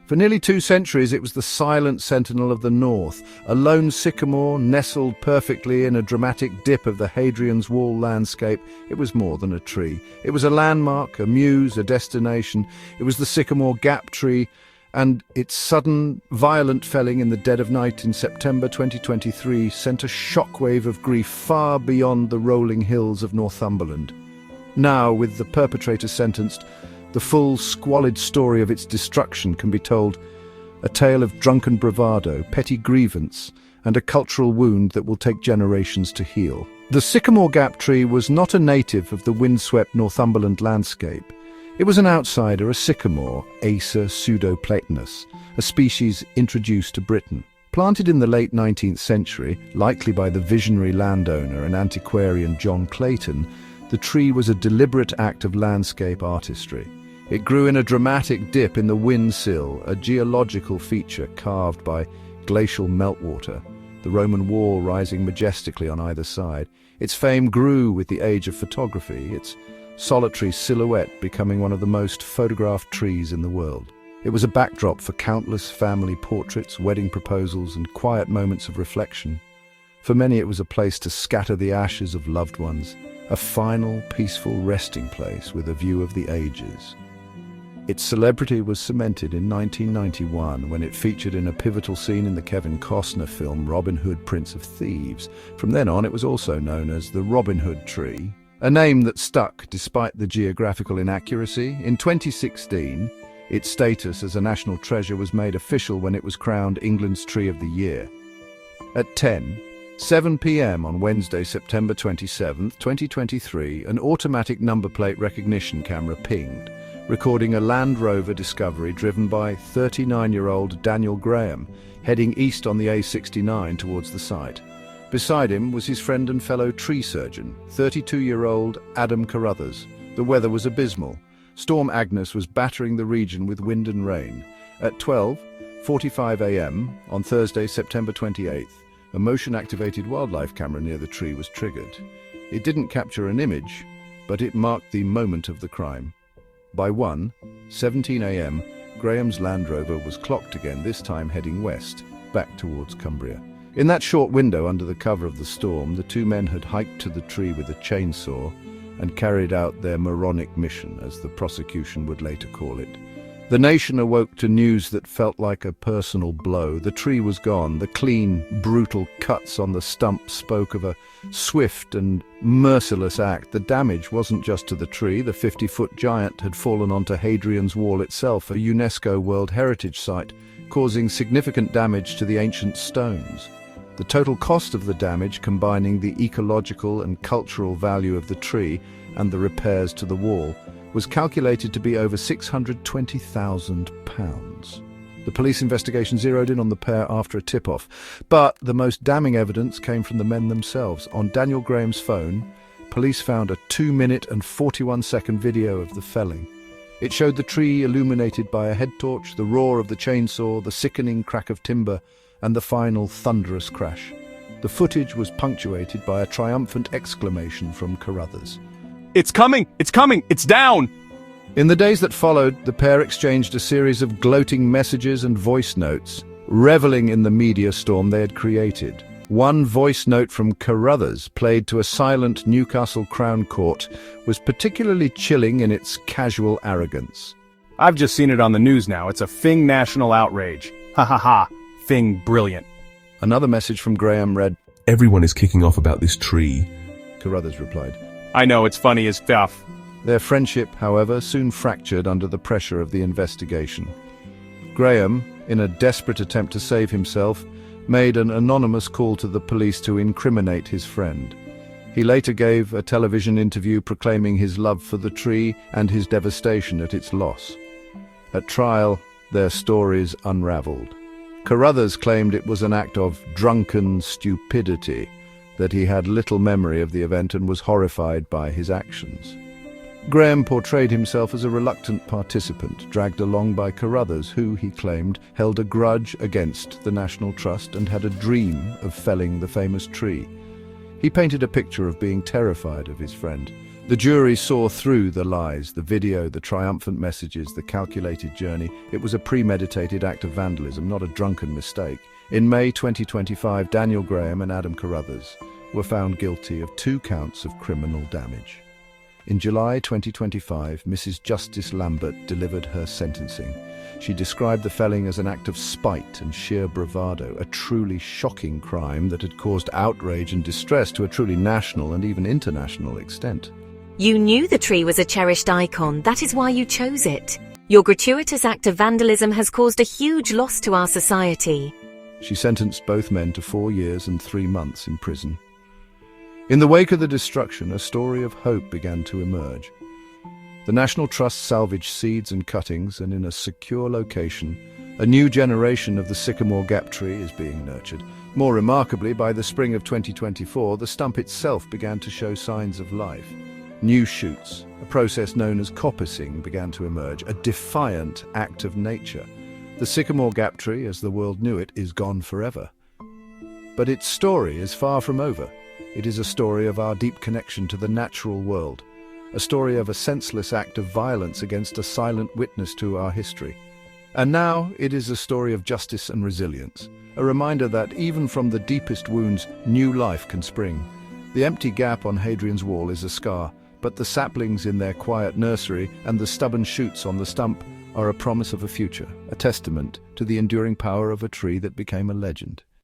For nearly 2 centuries, it was the silent sentinel of the north, a lone sycamore nestled perfectly in a dramatic dip of the Hadrian's Wall landscape. It was more than a tree. It was a landmark, a muse, a destination. It was the Sycamore Gap Tree, and its sudden, violent felling in the dead of night in September 2023 sent a shockwave of grief far beyond the rolling hills of Northumberland. Now, with the perpetrator sentenced, the full, squalid story of its destruction can be told, a tale of drunken bravado, petty grievance, and a cultural wound that will take generations to heal. The Sycamore Gap Tree was not a native of the windswept Northumberland landscape. It was an outsider, a sycamore, Acer pseudoplatanus, a species introduced to Britain. Planted in the late 19th century, likely by the visionary landowner and antiquarian John Clayton, the tree was a deliberate act of landscape artistry. It grew in a dramatic dip in the windsill, a geological feature carved by glacial meltwater, the Roman wall rising majestically on either side. Its fame grew with the age of photography, its solitary silhouette becoming one of the most photographed trees in the world. It was a backdrop for countless family portraits, wedding proposals, and quiet moments of reflection. For many, it was a place to scatter the ashes of loved ones, a final, peaceful resting place with a view of the ages. Its celebrity was cemented in 1991 when it featured in a pivotal scene in the Kevin Costner film Robin Hood, Prince of Thieves. From then on, it was also known as the Robin Hood Tree, a name that stuck despite the geographical inaccuracy. In 2016, its status as a national treasure was made official when it was crowned England's Tree of the Year. At 10:07 p.m. on Wednesday, September 27, 2023, an automatic number plate recognition camera pinged, recording a Land Rover Discovery driven by 39-year-old Daniel Graham, heading east on the A69 towards the site. Beside him was his friend and fellow tree surgeon, 32-year-old Adam Carruthers. The weather was abysmal. Storm Agnes was battering the region with wind and rain. At 12:45 a.m. on Thursday, September 28th, a motion-activated wildlife camera near the tree was triggered. It didn't capture an image, but it marked the moment of the crime. By 1:17 a.m., Graham's Land Rover was clocked again, this time heading west, back towards Cumbria. In that short window under the cover of the storm, the two men had hiked to the tree with a chainsaw and carried out their moronic mission, as the prosecution would later call it. The nation awoke to news that felt like a personal blow. The tree was gone. The clean, brutal cuts on the stump spoke of a swift and merciless act. The damage wasn't just to the tree. The 50-foot giant had fallen onto Hadrian's Wall itself, a UNESCO World Heritage Site, causing significant damage to the ancient stones. The total cost of the damage, combining the ecological and cultural value of the tree and the repairs to the wall, was calculated to be over £620,000. The police investigation zeroed in on the pair after a tip-off, but the most damning evidence came from the men themselves. On Daniel Graham's phone, police found a 2-minute and 41-second video of the felling. It showed the tree illuminated by a head torch, the roar of the chainsaw, the sickening crack of timber, and the final thunderous crash. The footage was punctuated by a triumphant exclamation from Carruthers. "It's coming! It's coming! It's down!" In the days that followed, the pair exchanged a series of gloating messages and voice notes, reveling in the media storm they had created. One voice note from Carruthers, played to a silent Newcastle Crown Court, was particularly chilling in its casual arrogance. "I've just seen it on the news now. It's a Fing national outrage. Ha ha ha. Fing brilliant." Another message from Graham read, "Everyone is kicking off about this tree." Carruthers replied. "I know, it's funny as stuff." Their friendship, however, soon fractured under the pressure of the investigation. Graham, in a desperate attempt to save himself, made an anonymous call to the police to incriminate his friend. He later gave a television interview proclaiming his love for the tree and his devastation at its loss. At trial, their stories unraveled. Carruthers claimed it was an act of drunken stupidity, that he had little memory of the event and was horrified by his actions. Graham portrayed himself as a reluctant participant, dragged along by Carruthers, who, he claimed, held a grudge against the National Trust and had a dream of felling the famous tree. He painted a picture of being terrified of his friend, The jury saw through the lies, the video, the triumphant messages, the calculated journey. It was a premeditated act of vandalism, not a drunken mistake. In May 2025, Daniel Graham and Adam Carruthers were found guilty of 2 counts of criminal damage. In July 2025, Mrs. Justice Lambert delivered her sentencing. She described the felling as an act of spite and sheer bravado, a truly shocking crime that had caused outrage and distress to a truly national and even international extent. You knew the tree was a cherished icon, that is why you chose it. Your gratuitous act of vandalism has caused a huge loss to our society. She sentenced both men to 4 years and 3 months in prison. In the wake of the destruction, a story of hope began to emerge. The National Trust salvaged seeds and cuttings, and in a secure location, a new generation of the Sycamore Gap Tree is being nurtured. More remarkably, by the spring of 2024, the stump itself began to show signs of life. New shoots, a process known as coppicing, began to emerge, a defiant act of nature. The Sycamore Gap Tree, as the world knew it, is gone forever. But its story is far from over. It is a story of our deep connection to the natural world, a story of a senseless act of violence against a silent witness to our history. And now it is a story of justice and resilience, a reminder that even from the deepest wounds, new life can spring. The empty gap on Hadrian's wall is a scar, but the saplings in their quiet nursery and the stubborn shoots on the stump are a promise of a future, a testament to the enduring power of a tree that became a legend.